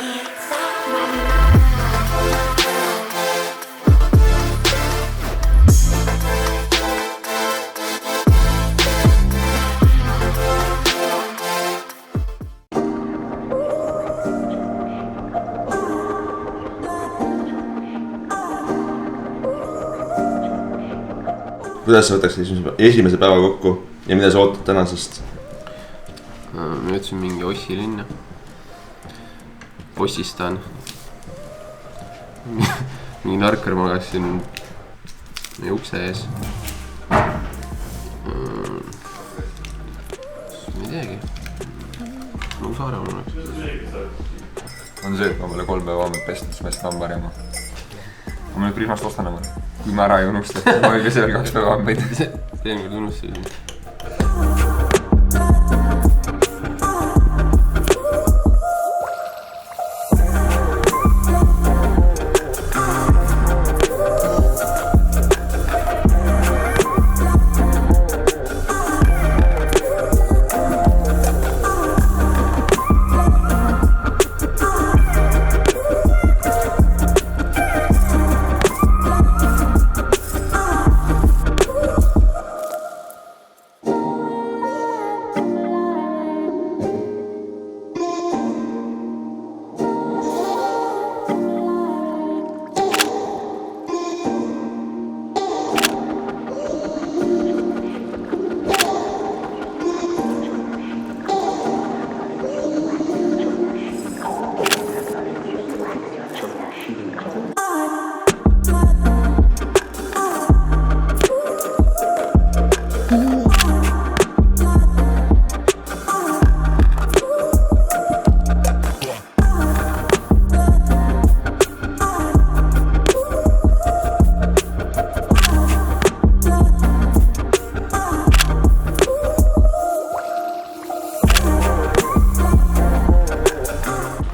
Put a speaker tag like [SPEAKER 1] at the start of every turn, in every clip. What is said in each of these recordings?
[SPEAKER 1] Kuidas sa võtaks esimese päeva kokku ja mida sa ootad tänasest?
[SPEAKER 2] Ma jõudsin mingi Ossi linna. Ossistan. Mingi narkar magas siin meie ukse ees. Ma ei teagi. Nagu saare on.
[SPEAKER 3] On see, et ma pole 3 päeva amet pestnud, siis ma eest lamba harjama. Ma nüüd Prismast ostan oma. Kui ma ära ei unusta, ma ei pese veel 2 päeva ammeid.
[SPEAKER 2] Teen küll unustasin.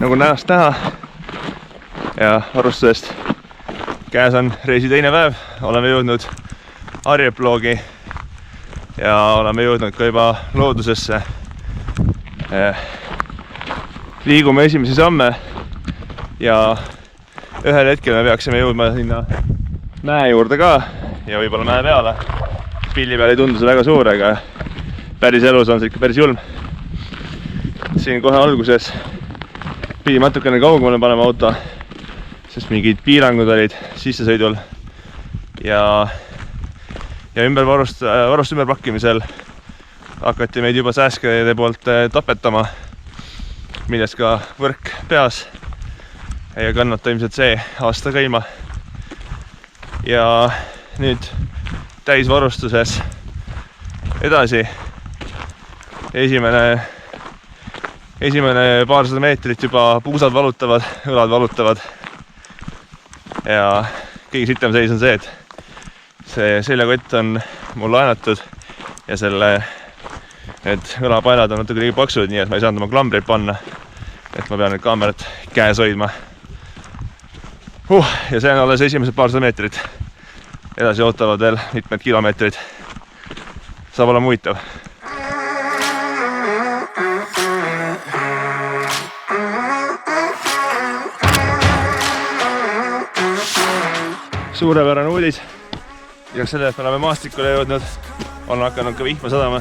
[SPEAKER 4] Nagu näost näha ja varustusest käes on reisi teine päev, oleme jõudnud Arjeploogi ja oleme jõudnud ka juba loodusesse. Liigume esimesi samme ja ühel hetkel me peaksime jõudma sinna mäe juurde ka ja võib-olla mäe peale. Pilli peal ei tundu see väga suur, aga päris elus on see ikka päris julm. Siin kohe alguses pidi natukene kaugemale panema auto, sest mingid piirangud olid sissesõidul ja varust ümberpakkimisel hakati meid juba sääskede poolt tapetama, millest ka võrk peas ja kannata ilmselt see aasta käima. Ja nüüd täisvarustuses edasi. Esimene paarsada meetrit juba puusad valutavad, õlad valutavad ja kõige sitem seis on see, et see seljakott on mul laenatud ja need õlapaelad on natuke liiga paksud, nii et ma ei saanud oma klambreid panna, et ma pean nüüd kaamerat käes hoidma. Ja see on alles esimesed paarsada meetrit. Edasi ootavad veel mitmed kilomeetrid. Saab olema huvitav. Suurepärane uudis. Ja selle, et me oleme maastikule jõudnud, on hakanud ka vihma sadama.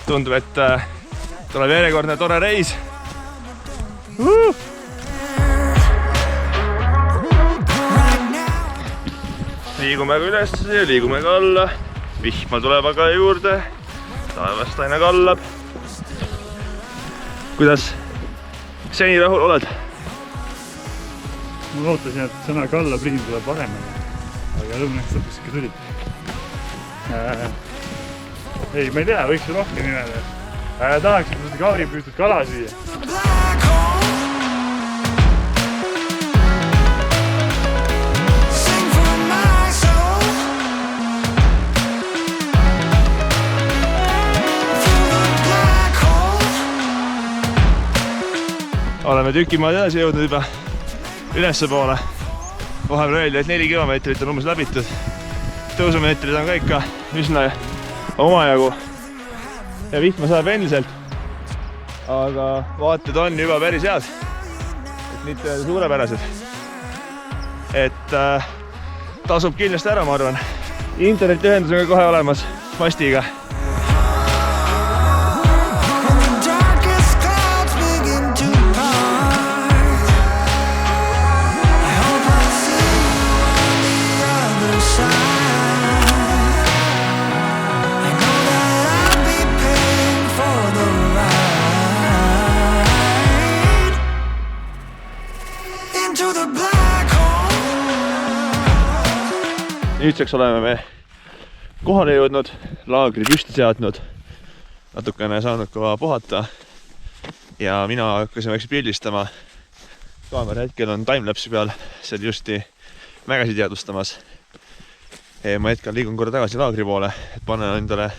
[SPEAKER 4] Tundub, et tuleb järjekordne tore reis. Liigume ka üles ja liigume ka alla. Vihma tuleb aga juurde. Taevast aina kallab. Kuidas seni rahul oled?
[SPEAKER 5] Ma lootasin, et sõna kallab riim tuleb varemini, aga lõpuks lõpuks ikka tuli. Ei, ma ei tea, võiks ju rohkem nimele. Tahaks seda kauripüütud kala süüa.
[SPEAKER 4] Oleme tükimaad edasi jõudnud juba ülesse poole. Vahepeal öeldi, et 4 kilomeetrit on umbes läbitud. Tõusumeetrid on ka ikka üsna omajagu. Ja vihma saab endiselt. aga vaated on juba päris head, et mitte öelda suurepärased. Et tasub kindlasti ära, ma arvan. Internetiühendus on kohe olemas mastiga. Nüüdseks oleme me kohale jõudnud, laagri püsti seadnud, natukene saanud ka puhata ja mina hakkasin vaikselt pildistama. Kaamera hetkel on timelapsi peal, see oli justi mägesid jäädvustamas. Ma hetkel liigun korra tagasi laagri poole, et panen endale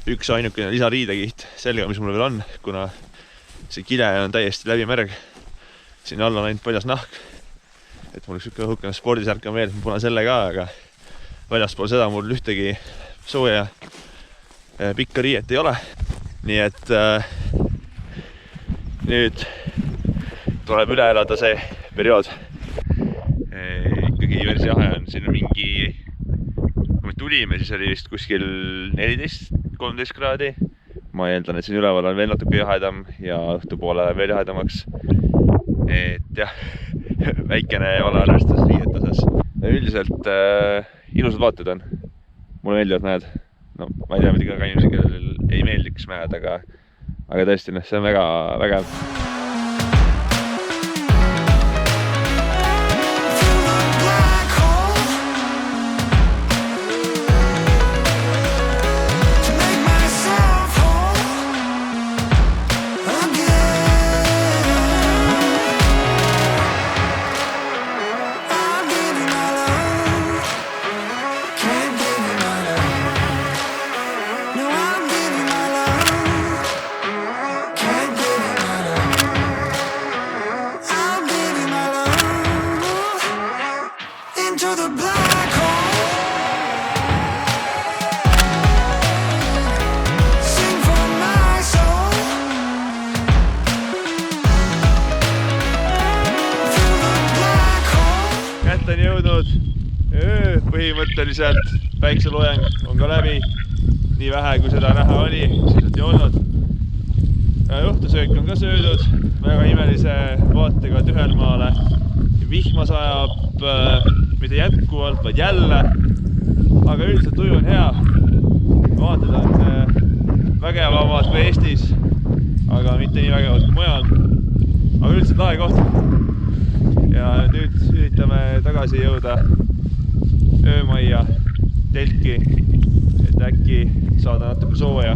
[SPEAKER 4] üks ainukene lisariidekiht selga, mis mul veel on, kuna see kile on täiesti läbimärg. Siin all on ainult paljas nahk, et mul üks hukene spordisärk on veel, et ma panen selle ka, aga väljaspool seda mul ühtegi sooja pikka riiet ei ole. Nii et nüüd tuleb üle elada see periood. Ikkagi päris jahe on, siin on mingi, kui me tulime, siis oli vist kuskil 14-13 kraadi. Ma eeldan, et siin üleval on veel natuke jahedam ja õhtupoole veel jahedamaks. Et jah, väikene valearvestus riiet osas. Üldiselt ilusad vaated on. Mulle meeldivad mäed. No, ma ei tea, mida ka inimesi, kellel ei meeldiks mäed, aga tõesti, see on väga vägev. On jõudnud öö põhimõtteliselt, päikseloojang on ka läbi, nii vähe kui seda näha oli, sisuliselt ei olnud. Õhtusöök on ka söödud, väga imelise vaatega Tühelmaale. Vihma sajab, mitte jätkuvalt, vaid jälle, aga üldiselt tuju on hea. Vaated on vägevamad kui Eestis, aga mitte nii vägevad kui mujal. Aga üldiselt lahe koht. Ja nüüd üritame tagasi jõuda öömajja, telki, et äkki saada natuke sooja,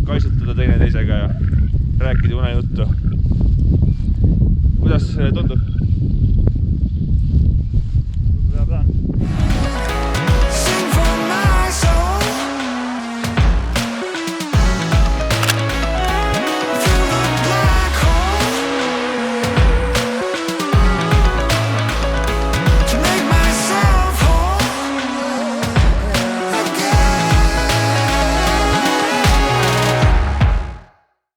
[SPEAKER 4] kaisutada teineteisega ja rääkida unejuttu. Kuidas tundub?
[SPEAKER 5] Tundub hea plaan.